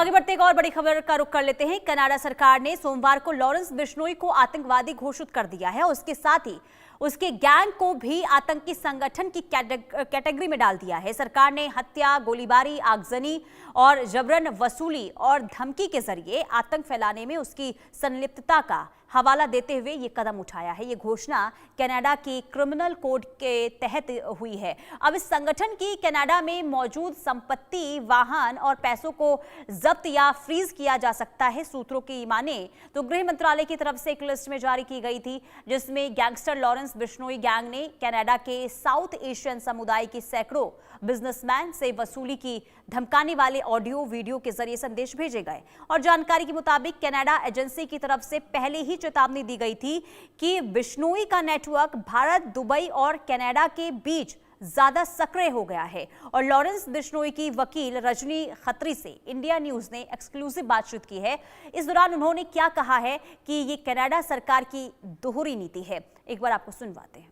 आगे बढ़ते एक और बड़ी खबर का रुख कर लेते हैं। कनाडा सरकार ने सोमवार को लॉरेंस बिश्नोई को आतंकवादी घोषित कर दिया है। उसके साथ ही उसके गैंग को भी आतंकी संगठन की कैटेगरी में डाल दिया है। सरकार ने हत्या, गोलीबारी, आगजनी और जबरन वसूली और धमकी के जरिए आतंक फैलाने में उसकी संलिप्तता का हवाला देते हुए ये कदम उठाया है। ये घोषणा कनाडा की क्रिमिनल कोड के तहत हुई है। अब इस संगठन की कनाडा में मौजूद संपत्ति, वाहन और पैसों को जब्त या फ्रीज किया जा सकता है। सूत्रों की माने तो गृह मंत्रालय की तरफ से एक लिस्ट में जारी की गई थी, जिसमें गैंगस्टर लॉरेंस बिश्नोई गैंग ने कनाडा के साउथ एशियन समुदाय के सैकड़ों बिजनेसमैन से वसूली की धमकाने वाले ऑडियो वीडियो के जरिए संदेश भेजे गए। और जानकारी के मुताबिक कनाडा एजेंसी की तरफ से पहले ही चेतावनी दी गई थी कि बिश्नोई का नेटवर्क भारत, दुबई और कनाडा के बीच ज्यादा सक्रिय हो गया है। और लॉरेंस बिश्नोई की वकील रजनी खत्री से इंडिया न्यूज ने एक्सक्लूसिव बातचीत की है। इस दौरान उन्होंने क्या कहा है कि ये कनाडा सरकार की दोहरी नीति है, एक बार आपको सुनवाते हैं।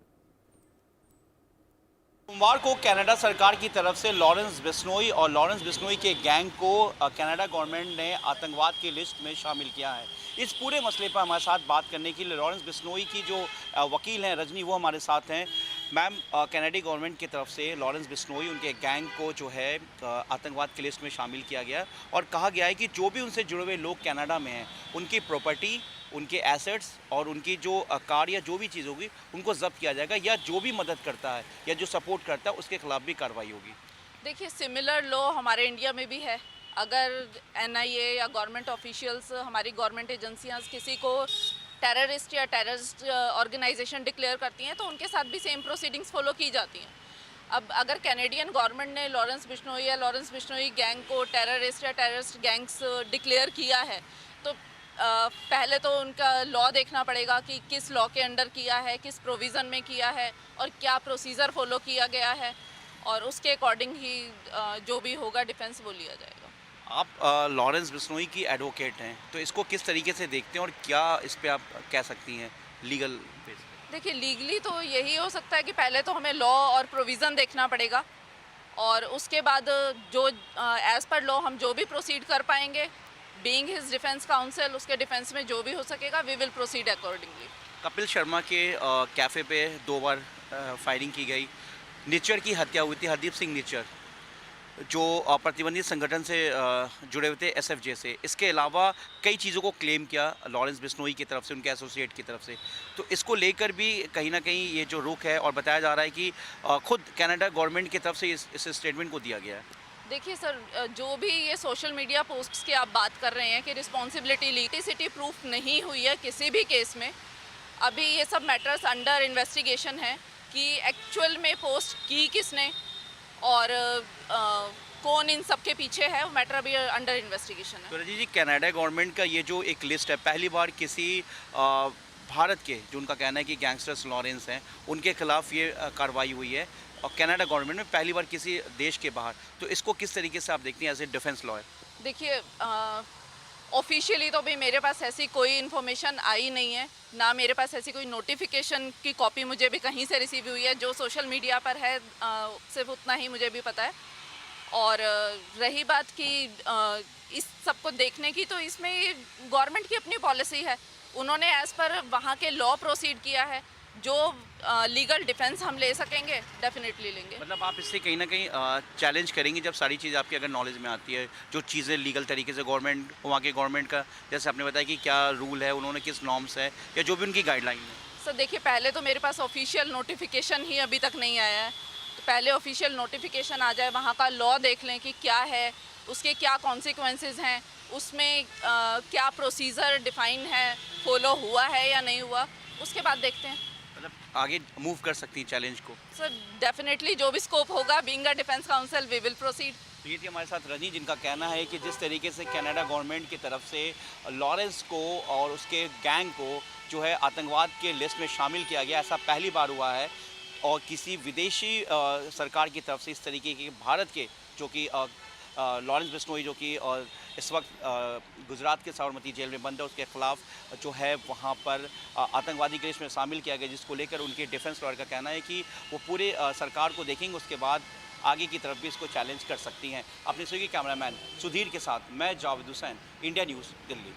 सोमवार को कनाडा सरकार की तरफ से लॉरेंस बिश्नोई और लॉरेंस बिश्नोई के गैंग को कनाडा गवर्नमेंट ने आतंकवाद की लिस्ट में शामिल किया है। इस पूरे मसले पर हमारे साथ बात करने के लिए लॉरेंस बिश्नोई की जो वकील हैं रजनी, वो हमारे साथ हैं। मैम, कनाडी गवर्नमेंट की तरफ से लॉरेंस बिश्नोई, उनके गैंग को जो है आतंकवाद की लिस्ट में शामिल किया गया और कहा गया है कि जो भी उनसे जुड़े हुए लोग कनाडा में हैं, उनकी प्रॉपर्टी, उनके एसेट्स और उनकी जो कार या जो भी चीज़ होगी उनको जब्त किया जाएगा, या जो भी मदद करता है या जो सपोर्ट करता है उसके खिलाफ भी कार्रवाई होगी। देखिए, सिमिलर लॉ हमारे इंडिया में भी है। अगर एनआईए या गवर्नमेंट ऑफिशियल्स, हमारी गवर्नमेंट एजेंसियां किसी को टेररिस्ट या टेररिस्ट ऑर्गेनाइजेशन डिक्लेयर करती हैं तो उनके साथ भी सेम प्रोसीडिंग्स फॉलो की जाती हैं। अब अगर कैनेडियन गवर्नमेंट ने लॉरेंस बिश्नोई या लॉरेंस बिश्नोई गैंग को टेररिस्ट या टेररिस्ट गैंग्स डिक्लेयर किया है तो पहले तो उनका लॉ देखना पड़ेगा कि किस लॉ के अंडर किया है, किस प्रोविज़न में किया है और क्या प्रोसीजर फॉलो किया गया है, और उसके अकॉर्डिंग ही जो भी होगा डिफेंस वो लिया जाएगा। आप लॉरेंस बिश्नोई की एडवोकेट हैं, तो इसको किस तरीके से देखते हैं और क्या इस पे आप कह सकती हैं लीगल बेस? देखिए, लीगली तो यही हो सकता है कि पहले तो हमें लॉ और प्रोविज़न देखना पड़ेगा और उसके बाद जो एज़ पर लॉ हम जो भी प्रोसीड कर पाएंगे, बीइंग हिज डिफेंस काउंसिल, उसके डिफेंस में जो भी हो सकेगा we will proceed accordingly. Kapil Sharma के कैफ़े पे 2 बार फायरिंग की गई। निच्चर की हत्या हुई थी, हरदीप सिंह निच्चर, जो प्रतिबंधित संगठन से जुड़े हुए थे, एसएफजे से। इसके अलावा कई चीज़ों को क्लेम किया लॉरेंस बिश्नोई की तरफ से, उनके एसोसिएट की तरफ से। तो इसको लेकर भी कहीं ना कहीं ये जो रुख है, और बताया जा रहा है कि खुद कनाडा गवर्नमेंट की तरफ से इस स्टेटमेंट को दिया गया है। देखिए सर, जो भी ये सोशल मीडिया पोस्ट्स की आप बात कर रहे हैं कि रिस्पॉन्सिबिलिटी लीगलिसिटी प्रूफ नहीं हुई है किसी भी केस में, अभी ये सब मैटर्स अंडर इन्वेस्टिगेशन है कि एक्चुअल में पोस्ट की किसने और कौन इन सब के पीछे है, वो मैटर अभी अंडर इन्वेस्टिगेशन है। तो रजी जी, कनाडा गवर्नमेंट का ये जो एक लिस्ट है, पहली बार किसी भारत के, जो उनका कहना है कि गैंगस्टर्स लॉरेंस हैं, उनके खिलाफ ये कार्रवाई हुई है और कनाडा गवर्नमेंट में पहली बार किसी देश के बाहर। तो इसको किस तरीके से आप देखती हैं एज ए डिफेंस लॉयर? देखिए, ऑफिशियली तो भी मेरे पास ऐसी कोई इन्फॉर्मेशन आई नहीं है, ना मेरे पास ऐसी कोई नोटिफिकेशन की कॉपी मुझे भी कहीं से रिसीव हुई है। जो सोशल मीडिया पर है सिर्फ उतना ही मुझे भी पता है। और रही बात कि इस सबको देखने की, तो इसमें गवर्नमेंट की अपनी पॉलिसी है, उन्होंने एज़ पर वहाँ के लॉ प्रोसीड किया है। जो लीगल डिफेंस हम ले सकेंगे डेफिनेटली लेंगे। मतलब आप इससे कहीं ना कहीं चैलेंज करेंगी जब सारी चीज़ आपकी अगर नॉलेज में आती है, जो चीज़ें लीगल तरीके से गवर्नमेंट, वहाँ के गवर्नमेंट का, जैसे आपने बताया कि क्या रूल है, उन्होंने किस नॉर्म्स है या जो भी उनकी गाइडलाइन है? सर देखिए, पहले तो मेरे पास ऑफिशियल नोटिफिकेशन ही अभी तक नहीं आया है, तो पहले ऑफिशियल नोटिफिकेशन आ जाए, वहाँ का लॉ देख लें कि क्या है, उसके क्या कॉन्सिक्वेंसेज हैं, उसमें क्या प्रोसीजर डिफाइन है, फॉलो हुआ है या नहीं हुआ, उसके बाद देखते हैं। मतलब आगे मूव कर सकती हैं चैलेंज को? सर डेफिनेटली जो भी स्कोप होगा, being a defence counsel we will proceed. तो ये थी हमारे साथ रजनी, जिनका कहना है कि जिस तरीके से कनाडा गवर्नमेंट की तरफ से लॉरेंस को और उसके गैंग को जो है आतंकवाद के लिस्ट में शामिल किया गया, ऐसा पहली बार हुआ है। और किसी विदेशी सरकार की तरफ से इस तरीके के भारत के, जो कि लॉरेंस बिश्नोई, जो कि इस वक्त गुजरात के साबरमती जेल में बंद है, उसके खिलाफ जो है वहाँ पर आतंकवादी की लिस्ट में शामिल किया गया, जिसको लेकर उनके डिफेंस लॉयर का कहना है कि वो पूरे सरकार को देखेंगे, उसके बाद आगे की तरफ भी इसको चैलेंज कर सकती हैं। अपने सहयोगी कैमरामैन सुधीर के साथ मैं जावेद हुसैन, इंडिया न्यूज़, दिल्ली।